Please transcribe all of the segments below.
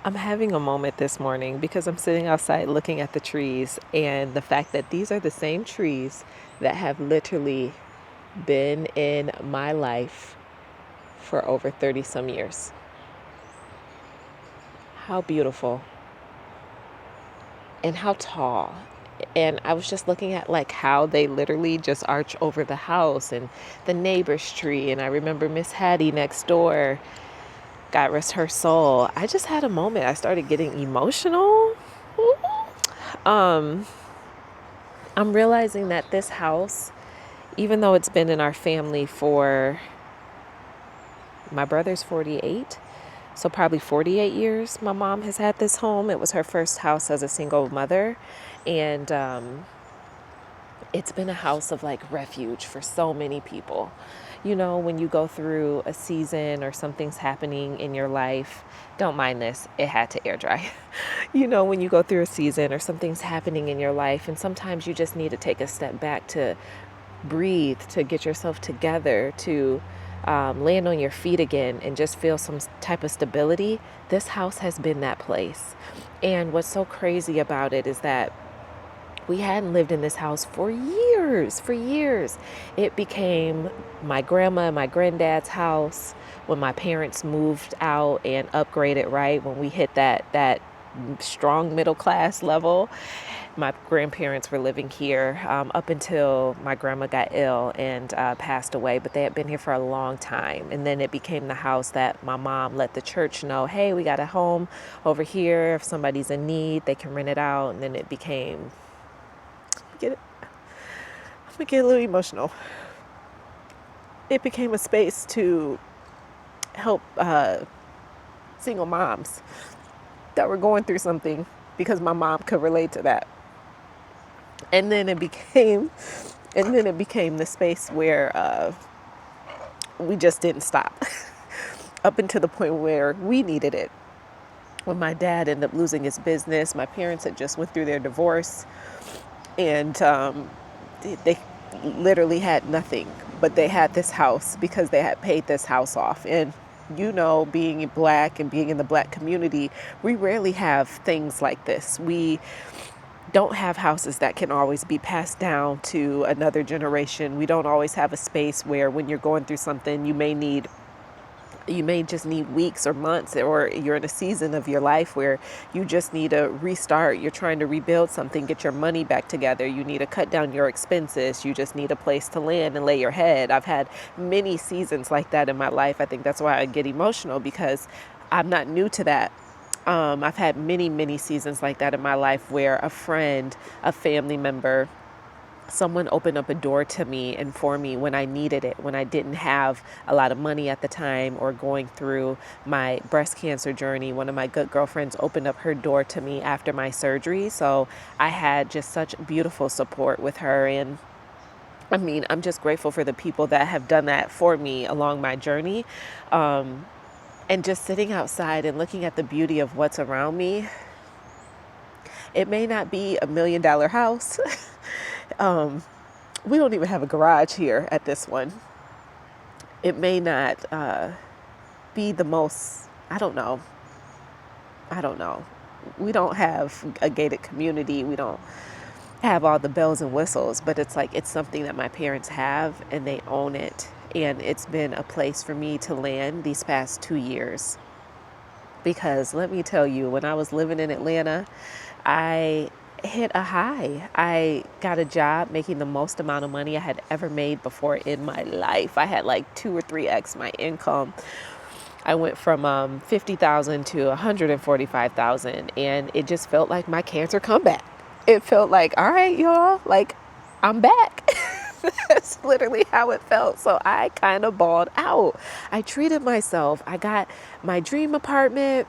I'm having a moment this morning because I'm sitting outside looking at the trees and the fact that these are the same trees that have literally been in my life for over 30 some years. How beautiful and how tall. And I was just looking at like how they literally just arch over the house and the neighbor's tree. And I remember Miss Hattie next door, God rest her soul. I just had a moment. I started getting emotional. Um, I'm realizing that this house, even though it's been in our family for my brother's 48, so probably 48 years, my mom has had this home. It was her first house as a single mother. And it's been a house of like refuge for so many people. You know, when you go through a season or something's happening in your life, don't mind this, it had to air dry. You know, when you go through a season or something's happening in your life, and sometimes you just need to take a step back to breathe, to get yourself together, to land on your feet again and just feel some type of stability. This house has been that place. And what's so crazy about it is that we hadn't lived in this house for years, for years. It became my grandma and my granddad's house when my parents moved out and upgraded, right? When we hit that strong middle class level. My grandparents were living here up until my grandma got ill and passed away, but they had been here for a long time. And then it became the house that my mom let the church know, hey, we got a home over here. If somebody's in need, they can rent it out. And then it became, get it? I'm gonna get a little emotional. It became a space to help single moms that were going through something because my mom could relate to that. And then it became the space where we just didn't stop up until the point where we needed it. When my dad ended up losing his business, my parents had just went through their divorce, and they literally had nothing, but they had this house because they had paid this house off. And you know, being black and being in the black community, we rarely have things like this. We don't have houses that can always be passed down to another generation. We don't always have a space where when you're going through something, you may just need weeks or months, or you're in a season of your life where you just need to restart. You're trying to rebuild something, get your money back together. You need to cut down your expenses. You just need a place to land and lay your head. I've had many seasons like that in my life. I think that's why I get emotional, because I'm not new to that. I've had many, many seasons like that in my life where a friend, a family member, someone opened up a door to me and for me when I needed it, when I didn't have a lot of money at the time or going through my breast cancer journey. One of my good girlfriends opened up her door to me after my surgery. So I had just such beautiful support with her. And I mean, I'm just grateful for the people that have done that for me along my journey. And just sitting outside and looking at the beauty of what's around me. It may not be $1 million house. We don't even have a garage here at this one. It may not be the most, I don't know. We don't have a gated community. We don't have all the bells and whistles, but it's like, it's something that my parents have and they own it. And it's been a place for me to land these past 2 years. Because let me tell you, when I was living in Atlanta, I hit a high. I got a job making the most amount of money I had ever made before in my life. I had like 2 or 3x my income. I went from 50,000 to 145,000, and it just felt like my cancer comeback. It felt like, all right, y'all, like I'm back. That's literally how it felt. So I kind of balled out. I treated myself. I got my dream apartment.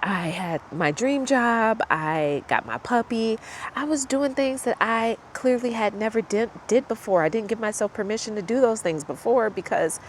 I had my dream job. I got my puppy. I was doing things that I clearly had never did before. I didn't give myself permission to do those things before because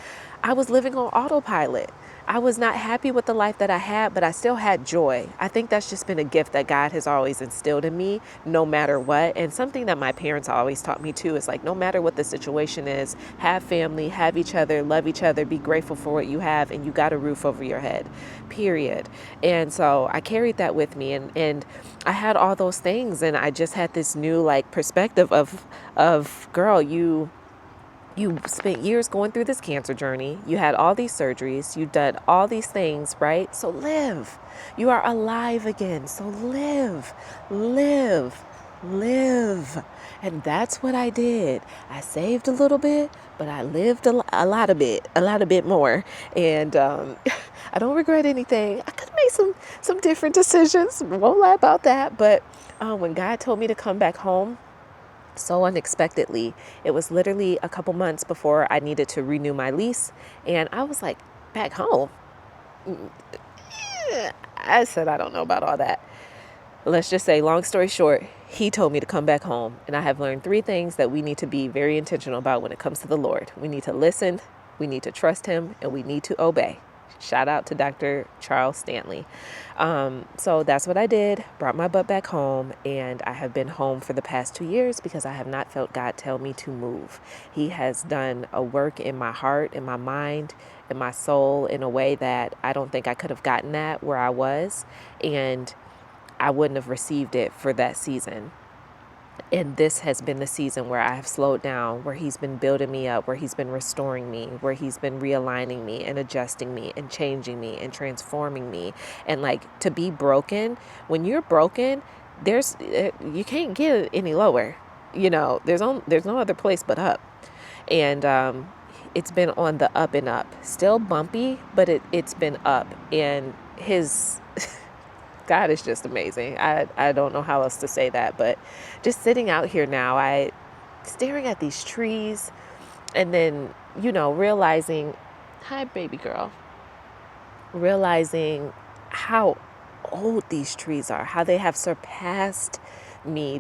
I was living on autopilot. I was not happy with the life that I had, but I still had joy. I think that's just been a gift that God has always instilled in me, no matter what. And something that my parents always taught me too is like, no matter what the situation is, have family, have each other, love each other, be grateful for what you have, and you got a roof over your head, period. And so I carried that with me, and I had all those things, and I just had this new like perspective of girl, you spent years going through this cancer journey. You had all these surgeries. You did all these things, right? So live. You are alive again. So live, live, live. And that's what I did. I saved a little bit, but I lived a lot of bit more. And I don't regret anything. I could have made some different decisions. Won't lie about that. But when God told me to come back home, so unexpectedly. It was literally a couple months before I needed to renew my lease. And I was like, back home? I said, I don't know about all that. Let's just say, long story short, he told me to come back home. And I have learned 3 things that we need to be very intentional about when it comes to the Lord. We need to listen, we need to trust him, and we need to obey. Shout out to Dr. Charles Stanley. So that's what I did, brought my butt back home, and I have been home for the past 2 years because I have not felt God tell me to move. He has done a work in my heart, in my mind, in my soul in a way that I don't think I could have gotten that where I was, and I wouldn't have received it for that season. And this has been the season where I have slowed down, where he's been building me up, where he's been restoring me, where he's been realigning me and adjusting me and changing me and transforming me. And like, to be broken, when you're broken, you can't get any lower. You know, there's no other place but up. And it's been on the up and up. Still bumpy, but it's been up. And God is just amazing. I don't know how else to say that, but just sitting out here now, staring at these trees, and then, realizing, hi, baby girl, realizing how old these trees are, how they have surpassed me.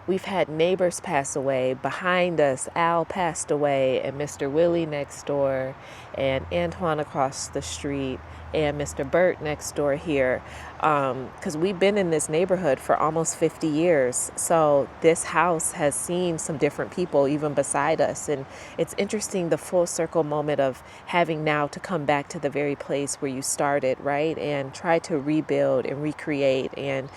We've had neighbors pass away. Behind us, Al passed away, and Mr. Willie next door, and Antoine across the street, and Mr. Burt next door here, because we've been in this neighborhood for almost 50 years. So this house has seen some different people even beside us. And it's interesting, the full circle moment of having now to come back to the very place where you started, right? And try to rebuild and recreate. And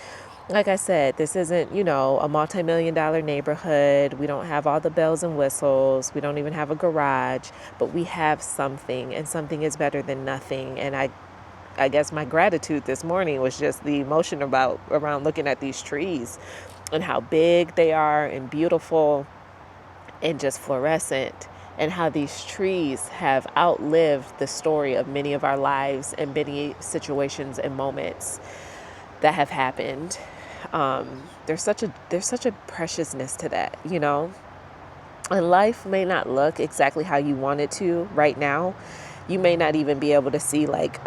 like I said, this isn't, a multi-million-dollar neighborhood. We don't have all the bells and whistles. We don't even have a garage, but we have something, and something is better than nothing. And I guess my gratitude this morning was just the emotion around looking at these trees and how big they are and beautiful and just fluorescent, and how these trees have outlived the story of many of our lives and many situations and moments that have happened. There's such a preciousness to that, And life may not look exactly how you want it to right now. You may not even be able to see like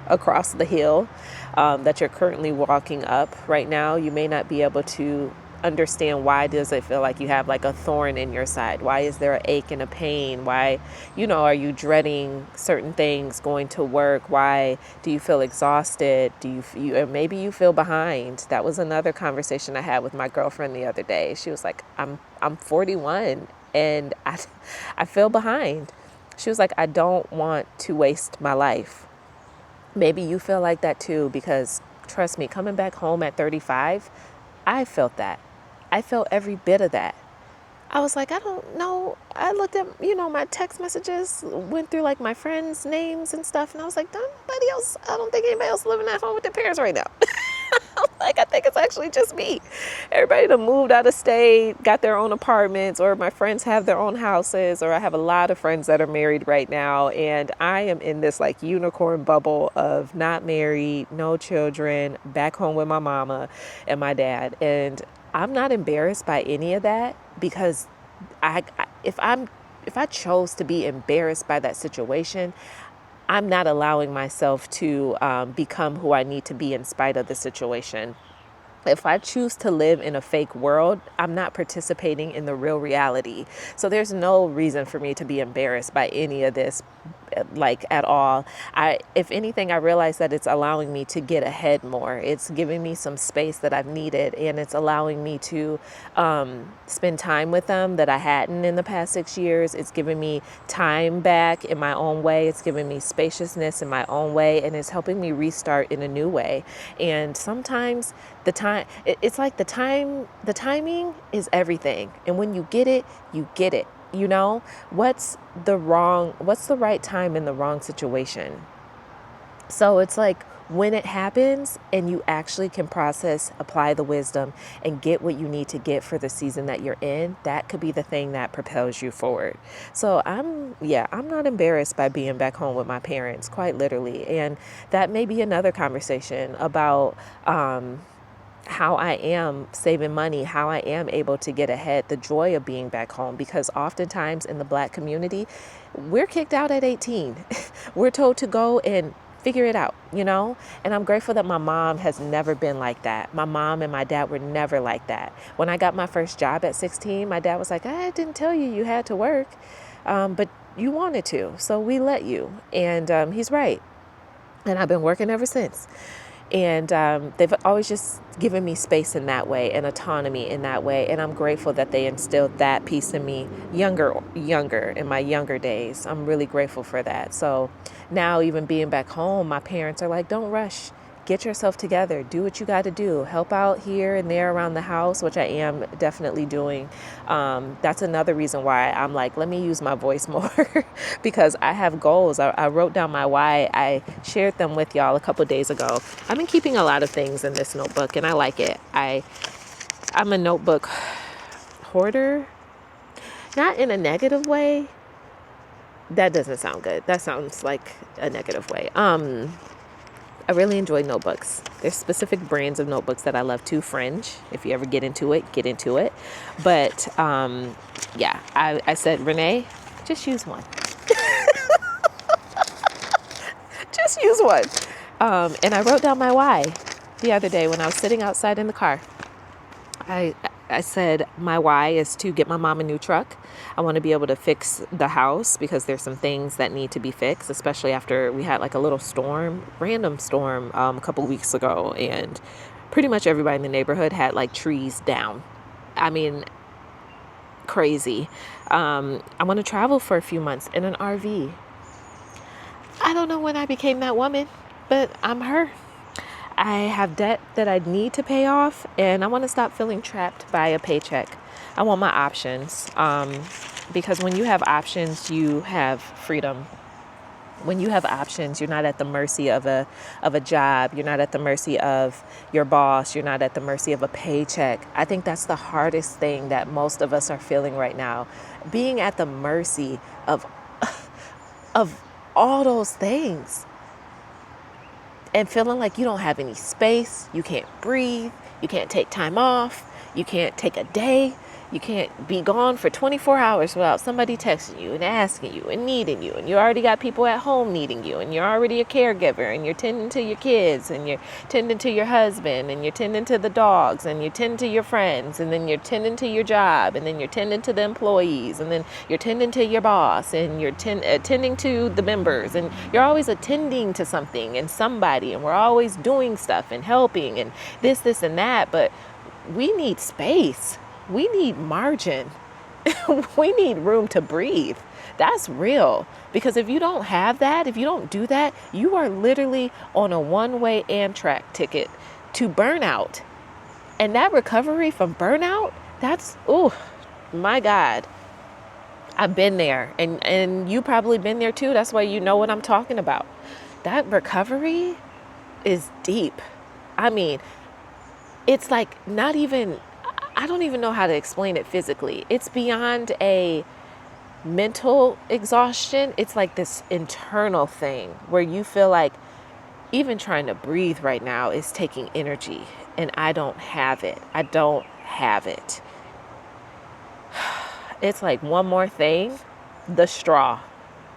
across the hill that you're currently walking up right now. You may not be able to understand why does it feel like you have like a thorn in your side. Why is there an ache and a pain? Why, are you dreading certain things, going to work? Why do you feel exhausted? Or maybe you feel behind. That was another conversation I had with my girlfriend the other day. She was like, I'm 41 and I feel behind. She was like, I don't want to waste my life. Maybe you feel like that too, because trust me, coming back home at 35, I felt that. I felt every bit of that. I was like, I don't know. I looked at, my text messages, went through like my friends' names and stuff. And I was like, I don't think anybody else living at home with their parents right now. I think it's actually just me. Everybody that moved out of state, got their own apartments, or my friends have their own houses, or I have a lot of friends that are married right now. And I am in this like unicorn bubble of not married, no children, back home with my mama and my dad. And I'm not embarrassed by any of that, because if I chose to be embarrassed by that situation, I'm not allowing myself to become who I need to be in spite of the situation. If I choose to live in a fake world, I'm not participating in the real reality. So there's no reason for me to be embarrassed by any of this like at all. If anything, I realize that it's allowing me to get ahead more. It's giving me some space that I've needed, and it's allowing me to spend time with them that I hadn't in the past 6 years. It's giving me time back in my own way. It's giving me spaciousness in my own way, and it's helping me restart in a new way. And sometimes it's like the timing is everything. And when you get it, you get it. You know, what's the right time in the wrong situation? So it's like when it happens and you actually can process, apply the wisdom, and get what you need to get for the season that you're in, that could be the thing that propels you forward. So I'm not embarrassed by being back home with my parents, quite literally. And that may be another conversation about how I am saving money, how I am able to get ahead, the joy of being back home. Because oftentimes in the Black community, we're kicked out at 18. We're told to go and figure it out, you know? And I'm grateful that my mom has never been like that. My mom and my dad were never like that. When I got my first job at 16, my dad was like, I didn't tell you had to work, but you wanted to, so we let you. And he's right. And I've been working ever since. And they've always just given me space in that way and autonomy in that way. And I'm grateful that they instilled that piece in me younger in my younger days. I'm really grateful for that. So now even being back home, my parents are like, don't rush. Get yourself together. Do what you got to do. Help out here and there around the house, which I am definitely doing. That's another reason why I'm like, let me use my voice more because I have goals. I wrote down my why. I shared them with y'all a couple days ago. I've been keeping a lot of things in this notebook and I like it. I'm a notebook hoarder, not in a negative way. That doesn't sound good. That sounds like a negative way. I really enjoy notebooks. There's specific brands of notebooks that I love too. Fringe, if you ever get into it, get into it. But I said, Renee, just use one. Just use one. And I wrote down my why the other day when I was sitting outside in the car. I said my why is to get my mom a new truck. I want to be able to fix the house because there's some things that need to be fixed, especially after we had like a little random storm a couple weeks ago, and pretty much everybody in the neighborhood had like trees down. I mean, crazy. I want to travel for a few months in an RV. I don't know when I became that woman, but I'm her. I have debt that I need to pay off, and I want to stop feeling trapped by a paycheck. I want my options, because when you have options, you have freedom. When you have options, you're not at the mercy of a job. You're not at the mercy of your boss. You're not at the mercy of a paycheck. I think that's the hardest thing that most of us are feeling right now, being at the mercy of all those things. And feeling like you don't have any space, you can't breathe, you can't take time off, you can't take a day, you can't be gone for 24 hours without somebody texting you and asking you and needing you. And you already got people at home needing you, and you're already a caregiver, and you're tending to your kids, and you're tending to your husband, and you're tending to the dogs, and you're tending to your friends, and then you're tending to your job, and then you're tending to the employees, and then you're tending to your boss, and you're attending to the members, and you're always attending to something and somebody, and we're always doing stuff and helping and this and that. But we need space. We need margin. We need room to breathe. That's real. Because if you don't have that, if you don't do that, you are literally on a one-way Amtrak ticket to burnout. And that recovery from burnout, that's, oh my God. I've been there, and you probably been there too. That's why you know what I'm talking about. That recovery is deep. I mean, it's like not even, I don't even know how to explain it physically. It's beyond a mental exhaustion. It's like this internal thing where you feel like even trying to breathe right now is taking energy, and I don't have it. I don't have it. It's like one more thing, the straw,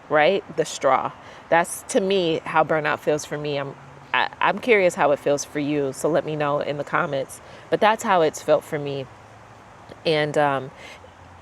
right? The straw. That's, to me, how burnout feels for me. I'm curious how it feels for you, so let me know in the comments. But that's how it's felt for me. And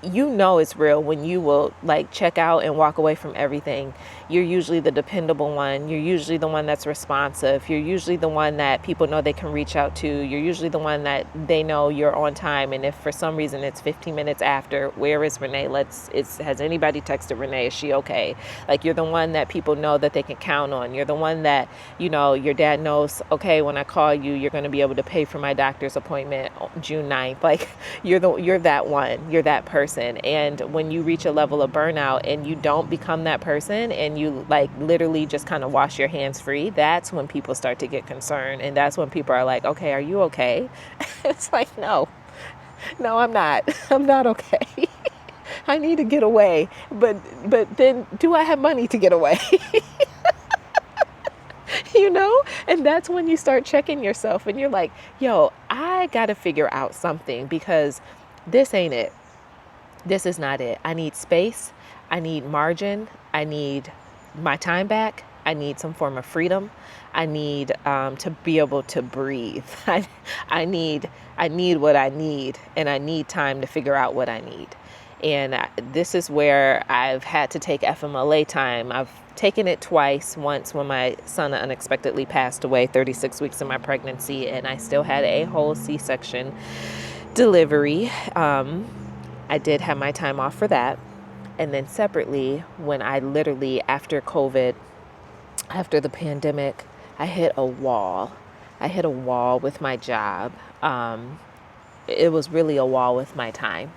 you know it's real when you will like check out and walk away from everything. You're usually the dependable one. You're usually the one that's responsive. You're usually the one that people know they can reach out to. You're usually the one that they know you're on time. And if for some reason it's 15 minutes after, where is Renee? Has anybody texted Renee? Is she okay? Like, you're the one that people know that they can count on. You're the one that, your dad knows, okay, when I call you, you're going to be able to pay for my doctor's appointment June 9th. Like, you're that one. You're that person. And when you reach a level of burnout and you don't become that person and you like literally just kind of wash your hands free, that's when people start to get concerned. And that's when people are like, okay, are you okay? It's like, no, I'm not. I'm not okay. I need to get away. But then do I have money to get away? And that's when you start checking yourself and you're like, yo, I got to figure out something, because this ain't it. This is not it. I need space. I need margin. I need my time back. I need some form of freedom. I need to be able to breathe. I need what I need, and I need time to figure out what I need. And this is where I've had to take FMLA time. I've taken it twice. Once when my son unexpectedly passed away, 36 weeks in my pregnancy, and I still had a whole C-section delivery. I did have my time off for that. And then separately, when I literally, after COVID, after the pandemic, I hit a wall. I hit a wall with my job. It was really a wall with my time.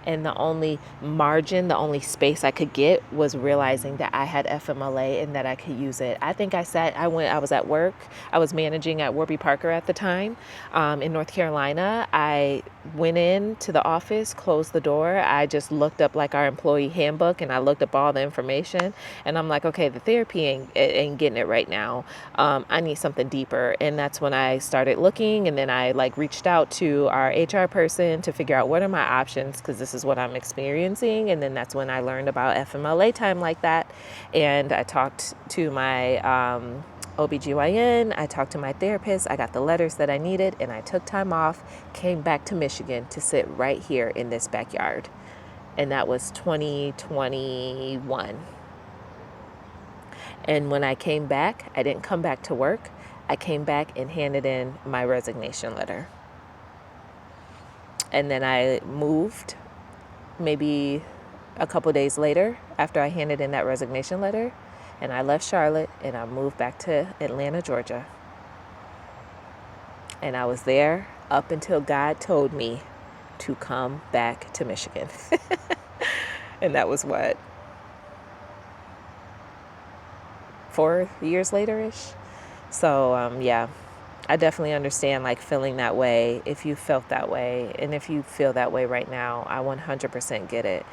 And the only margin, the only space I could get was realizing that I had FMLA and that I could use it. I think I was at work. I was managing at Warby Parker at the time in North Carolina. I went in to the office, closed the door. I just looked up like our employee handbook and I looked up all the information. And I'm like, okay, the therapy ain't getting it right now. I need something deeper. And that's when I started looking. And then I like reached out to our HR person to figure out what are my options, because this is what I'm experiencing. And then that's when I learned about FMLA time like that. And I talked to my OBGYN, I talked to my therapist, I got the letters that I needed, and I took time off, came back to Michigan to sit right here in this backyard. And that was 2021. And when I came back, I didn't come back to work. I came back and handed in my resignation letter. And then I moved maybe a couple days later after I handed in that resignation letter. And I left Charlotte and I moved back to Atlanta, Georgia. And I was there up until God told me to come back to Michigan. And that was what? 4 years later-ish? So, yeah, I definitely understand like feeling that way if you felt that way. And if you feel that way right now, I 100% get it.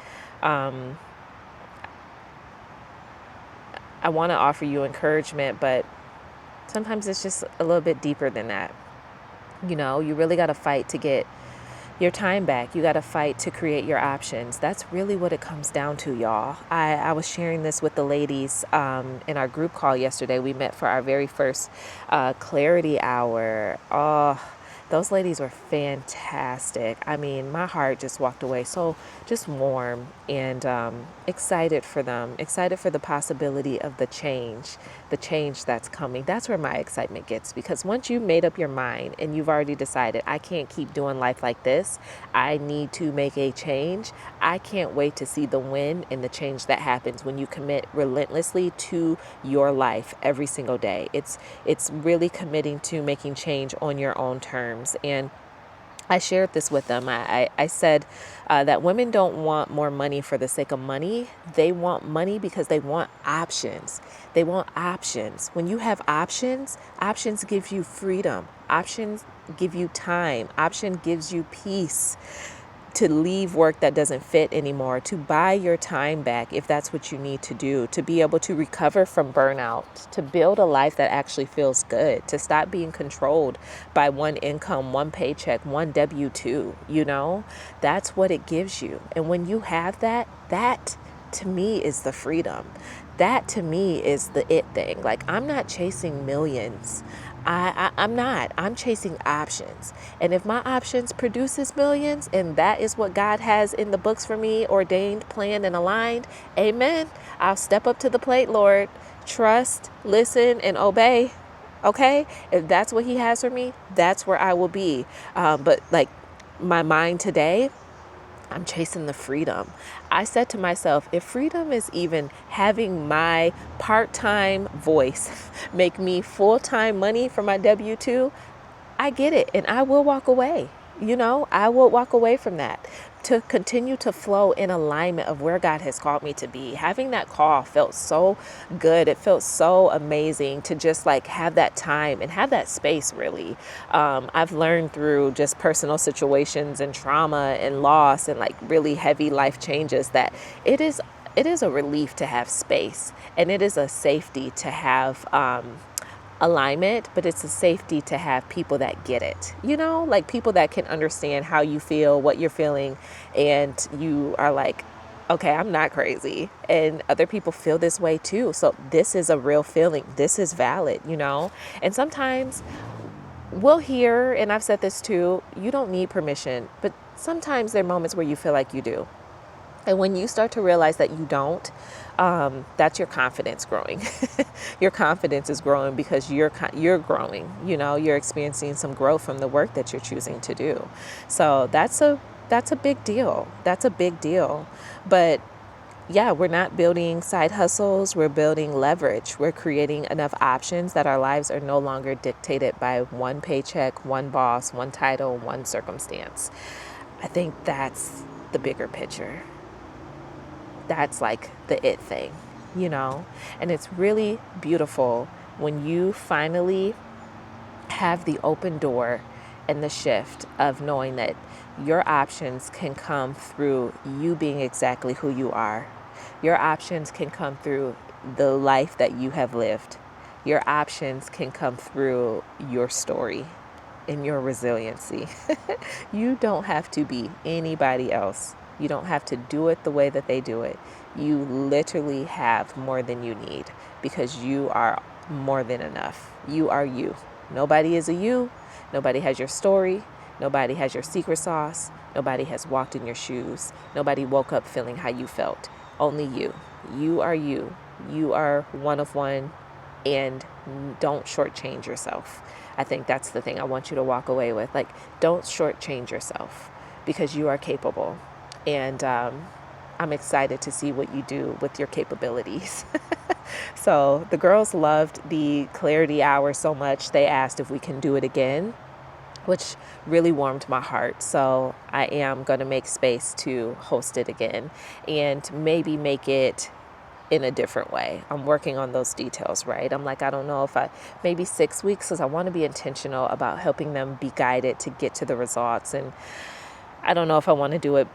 I want to offer you encouragement, but sometimes it's just a little bit deeper than that. You really got to fight to get your time back. You got to fight to create your options. That's really what it comes down to, y'all. I was sharing this with the ladies in our group call yesterday. We met for our very first clarity hour. Oh, those ladies were fantastic. I mean, my heart just walked away so just warm and excited for them, excited for the possibility of the change that's coming. That's where my excitement gets, because once you made up your mind and you've already decided, I can't keep doing life like this, I need to make a change. I can't wait to see the win and the change that happens when you commit relentlessly to your life every single day. It's really committing to making change on your own terms. And I shared this with them. I said that women don't want more money for the sake of money. They want money because they want options. They want options. When you have options, options give you freedom. Options give you time. Option gives you peace to leave work that doesn't fit anymore, to buy your time back if that's what you need to do, to be able to recover from burnout, to build a life that actually feels good, to stop being controlled by one income, one paycheck, one W-2, that's what it gives you. And when you have that to me is the freedom. That to me is the it thing. Like, I'm not chasing millions. I'm not. I'm chasing options. And if my options produces millions and that is what God has in the books for me, ordained, planned, and aligned, amen. I'll step up to the plate, Lord. Trust, listen, and obey. Okay? If that's what He has for me, that's where I will be. But like my mind today, I'm chasing the freedom. I said to myself, if freedom is even having my part time voice make me full time money for my W 2, I get it. And I will walk away. I will walk away from that to continue to flow in alignment of where God has called me to be. Having that call felt so good. It felt so amazing to just like have that time and have that space, really. I've learned through just personal situations and trauma and loss and like really heavy life changes that it is a relief to have space, and it is a safety to have alignment, but it's a safety to have people that get it, like people that can understand how you feel, what you're feeling, and you are like, okay, I'm not crazy. And other people feel this way too. So this is a real feeling. This is valid. And sometimes we'll hear, and I've said this too, you don't need permission, but sometimes there are moments where you feel like you do. And when you start to realize that you don't, that's your confidence growing. Your confidence is growing because you're growing. You're experiencing some growth from the work that you're choosing to do. So that's a big deal. That's a big deal. But yeah, we're not building side hustles. We're building leverage. We're creating enough options that our lives are no longer dictated by one paycheck, one boss, one title, one circumstance. I think that's the bigger picture. That's like the it thing. And it's really beautiful when you finally have the open door and the shift of knowing that your options can come through you being exactly who you are. Your options can come through the life that you have lived. Your options can come through your story and your resiliency. You don't have to be anybody else. You don't have to do it the way that they do it. You literally have more than you need because you are more than enough. You are you. Nobody is a you. Nobody has your story. Nobody has your secret sauce. Nobody has walked in your shoes. Nobody woke up feeling how you felt. Only you. You are you. You are one of one, and don't shortchange yourself. I think that's the thing I want you to walk away with. Like, don't shortchange yourself because you are capable. And I'm excited to see what you do with your capabilities. So the girls loved the clarity hour so much, they asked if we can do it again, which really warmed my heart. So I am going to make space to host it again and maybe make it in a different way. I'm working on those details, right? I'm like, I don't know if maybe 6 weeks, because I want to be intentional about helping them be guided to get to the results. And I don't know if I want to do it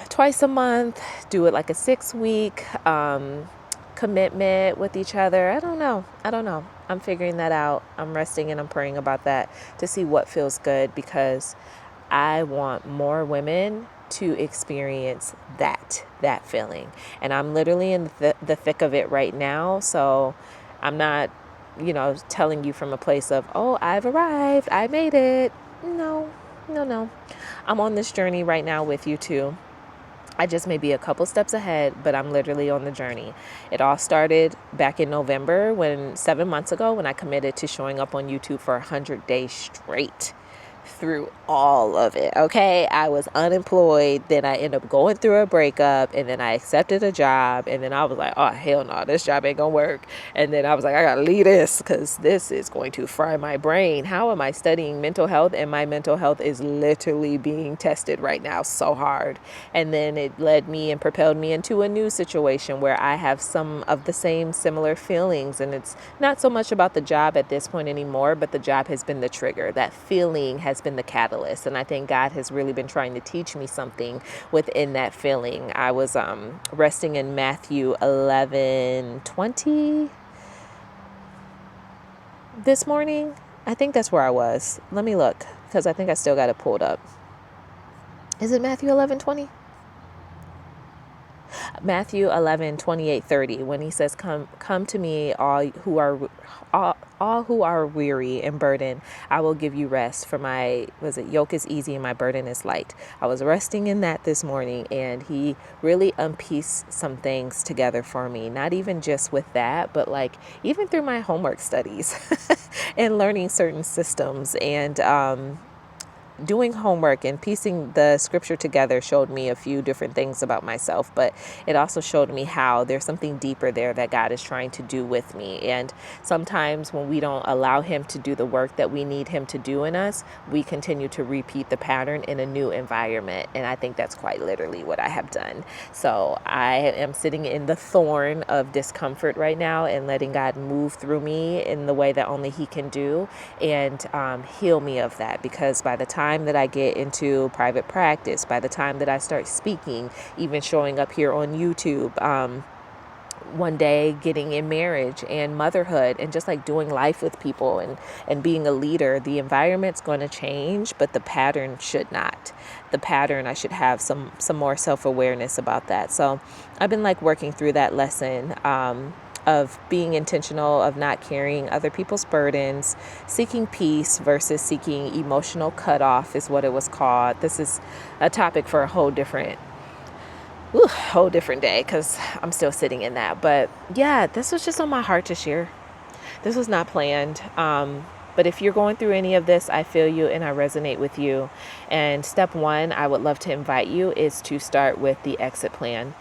twice a month, do it like a 6-week commitment with each other. I don't know. I'm figuring that out. I'm resting and I'm praying about that to see what feels good, because I want more women to experience that feeling. And I'm literally in the thick of it right now. So I'm not, telling you from a place of, oh, I've arrived, I made it. No. I'm on this journey right now with you too. I just may be a couple steps ahead, but I'm literally on the journey. It all started back in November 7 months ago, when I committed to showing up on YouTube for 100 days straight. Through all of it, okay? I was unemployed, then I ended up going through a breakup, and then I accepted a job, and then I was like, oh, hell no, this job ain't gonna work. And then I was like, I gotta leave this, because this is going to fry my brain. How am I studying mental health, and my mental health is literally being tested right now so hard? And then it led me and propelled me into a new situation where I have some of the same similar feelings, and it's not so much about the job at this point anymore, but the job has been the trigger. That feeling has been the catalyst, and I think God has really been trying to teach me something within that feeling. I was resting in Matthew 11:20 this morning. I think that's where I was. Let me look, because I think I still got it pulled up. Is it Matthew 11:20? Matthew 11:28-30, when he says, come to me, all who are weary and burdened, I will give you rest. For my yoke is easy and my burden is light. I was resting in that this morning, and he really unpieced some things together for me. Not even just with that, but like even through my homework studies and learning certain systems, and doing homework and piecing the scripture together showed me a few different things about myself, but it also showed me how there's something deeper there that God is trying to do with me. And sometimes when we don't allow him to do the work that we need him to do in us, we continue to repeat the pattern in a new environment. And I think that's quite literally what I have done. So I am sitting in the thorn of discomfort right now and letting God move through me in the way that only he can do, and heal me of that, because by the time that I get into private practice, by the time that I start speaking, even showing up here on YouTube, one day getting in marriage and motherhood and just like doing life with people and being a leader, the environment's going to change, but the pattern should not. The pattern, I should have some more self-awareness about that. So I've been like working through that lesson, of being intentional, of not carrying other people's burdens, seeking peace versus seeking emotional cutoff is what it was called. This is a topic for a whole different day, because I'm still sitting in that. But yeah, this was just on my heart to share. This was not planned. But if you're going through any of this, I feel you and I resonate with you. And step one, I would love to invite you, is to start with the exit plan.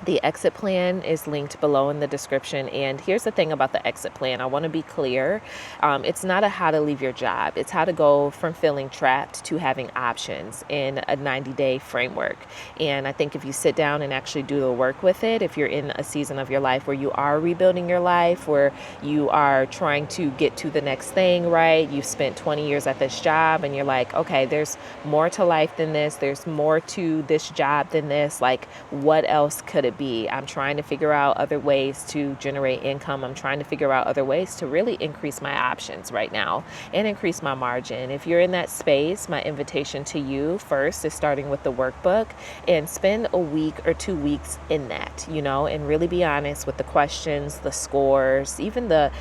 The exit plan is linked below in the description. And here's the thing about the exit plan. I want to be clear. It's not a how to leave your job. It's how to go from feeling trapped to having options in a 90-day framework. And I think if you sit down and actually do the work with it, if you're in a season of your life where you are rebuilding your life, where you are trying to get to the next thing, right? You've spent 20 years at this job and you're like, okay, there's more to life than this. There's more to this job than this. Like, what else could it be? I'm trying to figure out other ways to generate income. I'm trying to figure out other ways to really increase my options right now and increase my margin. If you're in that space, my invitation to you first is starting with the workbook, and spend a week or 2 weeks in that, and really be honest with the questions, the scores, even the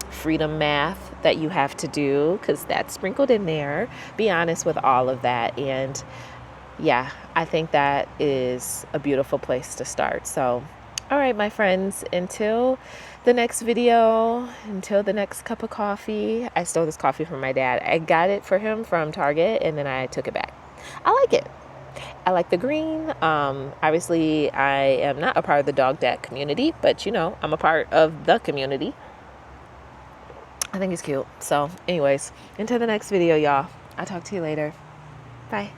freedom math that you have to do, because that's sprinkled in there. Be honest with all of that. And yeah, I think that is a beautiful place to start. So, all right, my friends, until the next video, until the next cup of coffee. I stole this coffee from my dad. I got it for him from Target, and then I took it back. I like it. I like the green. Obviously, I am not a part of the dog dad community, but I'm a part of the community. I think it's cute. So anyways, until the next video, y'all. I'll talk to you later. Bye.